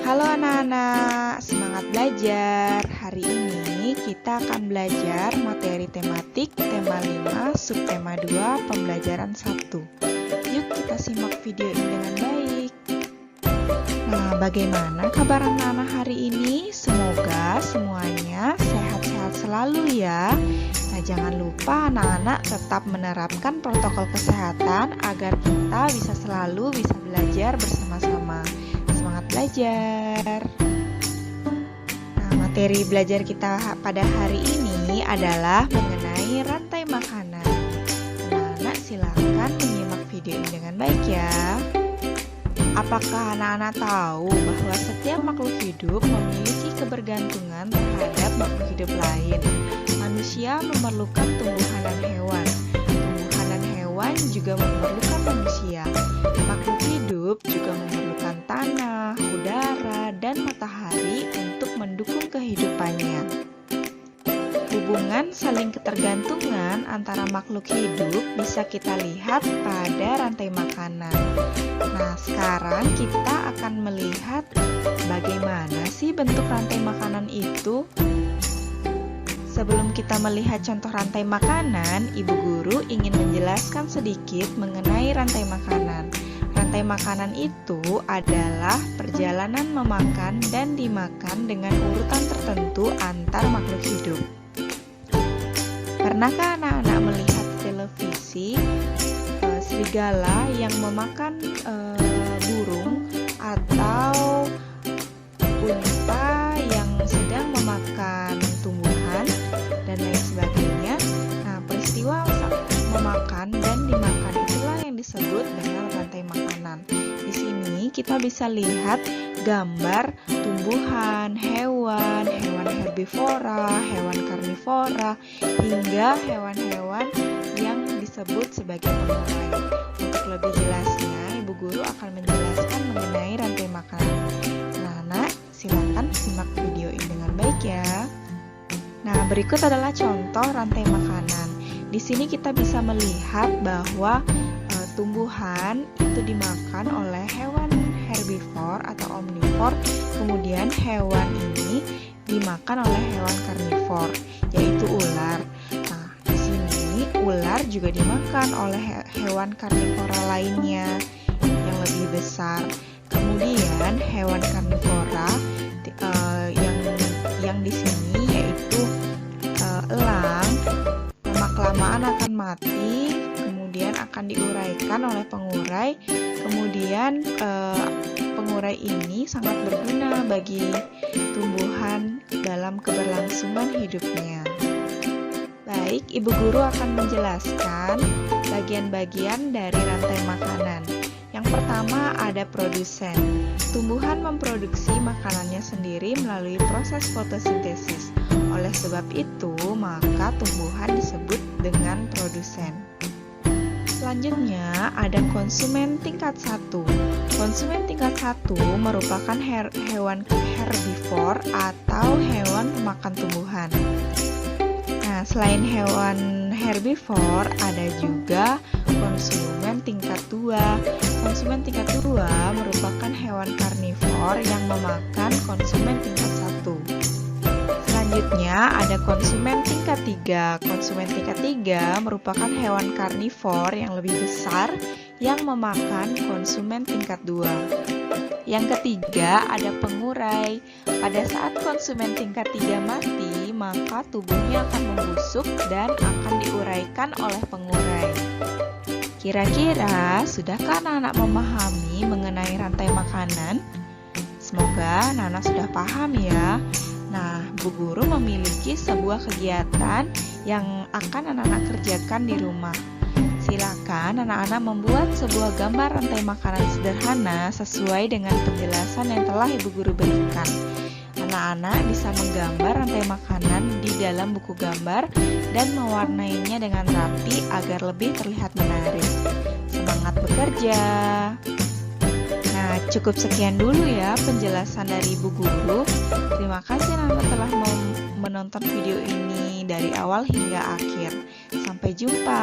Halo anak-anak, semangat belajar. Hari ini kita akan belajar materi tematik tema 5, subtema 2, pembelajaran 1. Yuk kita simak video ini dengan baik. Nah, bagaimana kabar anak-anak hari ini? Semoga semuanya sehat-sehat selalu ya. Nah, jangan lupa anak-anak tetap menerapkan protokol kesehatan agar kita bisa selalu bisa belajar bersama-sama. Semangat belajar. Nah, materi belajar kita pada hari ini adalah mengenai rantai makanan. Anak-anak silakan menyimak video ini dengan baik ya. Apakah anak-anak tahu bahwa setiap makhluk hidup memiliki kebergantungan terhadap makhluk hidup lain? Manusia memerlukan tumbuhan dan hewan. Tumbuhan dan hewan juga memerlukan manusia. Makhluk hidup juga memerlukan tanah, udara, dan matahari untuk mendukung kehidupannya. Hubungan saling ketergantungan antara makhluk hidup bisa kita lihat pada rantai makanan. Nah, sekarang kita akan melihat bagaimana sih bentuk rantai makanan itu. Sebelum kita melihat contoh rantai makanan, Ibu Guru ingin menjelaskan sedikit mengenai rantai makanan. Rantai makanan itu adalah perjalanan memakan dan dimakan dengan urutan tertentu antar makhluk hidup. Pernahkah anak-anak melihat televisi serigala yang memakan burung atau unta yang sedang memakan tumbuhan dan lain sebagainya? Nah, peristiwa memakan dan dimakan itulah yang disebut dengan rantai makanan. Di sini kita bisa lihat gambar tumbuhan, hewan herbivora, hewan karnivora, hingga hewan-hewan yang disebut sebagai pengurai. Untuk lebih jelasnya, Ibu Guru akan menjelaskan mengenai rantai makanan. Anak-anak, silakan simak video ini dengan baik ya. Nah, berikut adalah contoh rantai makanan. Di sini kita bisa melihat bahwa tumbuhan itu dimakan oleh hewan herbivor atau omnivor, kemudian hewan ini dimakan oleh hewan karnivor, yaitu ular. Nah, di sini ular juga dimakan oleh hewan karnivora lainnya yang lebih besar. Kemudian hewan karnivora yang di sini yaitu elang, lama-kelamaan akan mati, kemudian akan diuraikan oleh pengurai. Kemudian pengurai ini sangat berguna bagi tumbuhan dalam keberlangsungan hidupnya. Baik, Ibu Guru akan menjelaskan bagian-bagian dari rantai makanan. Yang pertama ada produsen. Tumbuhan memproduksi makanannya sendiri melalui proses fotosintesis. Oleh sebab itu, maka tumbuhan disebut dengan produsen. Selanjutnya ada konsumen tingkat 1. Konsumen tingkat 1 merupakan hewan herbivor atau hewan pemakan tumbuhan. Nah, selain hewan herbivor, ada juga konsumen tingkat 2. Konsumen tingkat 2 merupakan hewan karnivor yang memakan konsumen tingkat 1. Selanjutnya ada konsumen tingkat 3. Konsumen tingkat 3 merupakan hewan karnivor yang lebih besar yang memakan konsumen tingkat 2. Yang ketiga ada pengurai. Pada saat konsumen tingkat 3 mati, maka tubuhnya akan membusuk dan akan diuraikan oleh pengurai. Kira-kira sudahkah anak-anak memahami mengenai rantai makanan? Semoga anak-anak sudah paham ya. Nah, Bu Guru memiliki sebuah kegiatan yang akan anak-anak kerjakan di rumah. Silakan anak-anak membuat sebuah gambar rantai makanan sederhana sesuai dengan penjelasan yang telah Ibu Guru berikan. Anak-anak bisa menggambar rantai makanan di dalam buku gambar dan mewarnainya dengan rapi agar lebih terlihat menarik. Semangat bekerja! Nah, cukup sekian dulu ya penjelasan dari Ibu Guru. Terima kasih anak-anak telah menonton video ini dari awal hingga akhir. Sampai jumpa.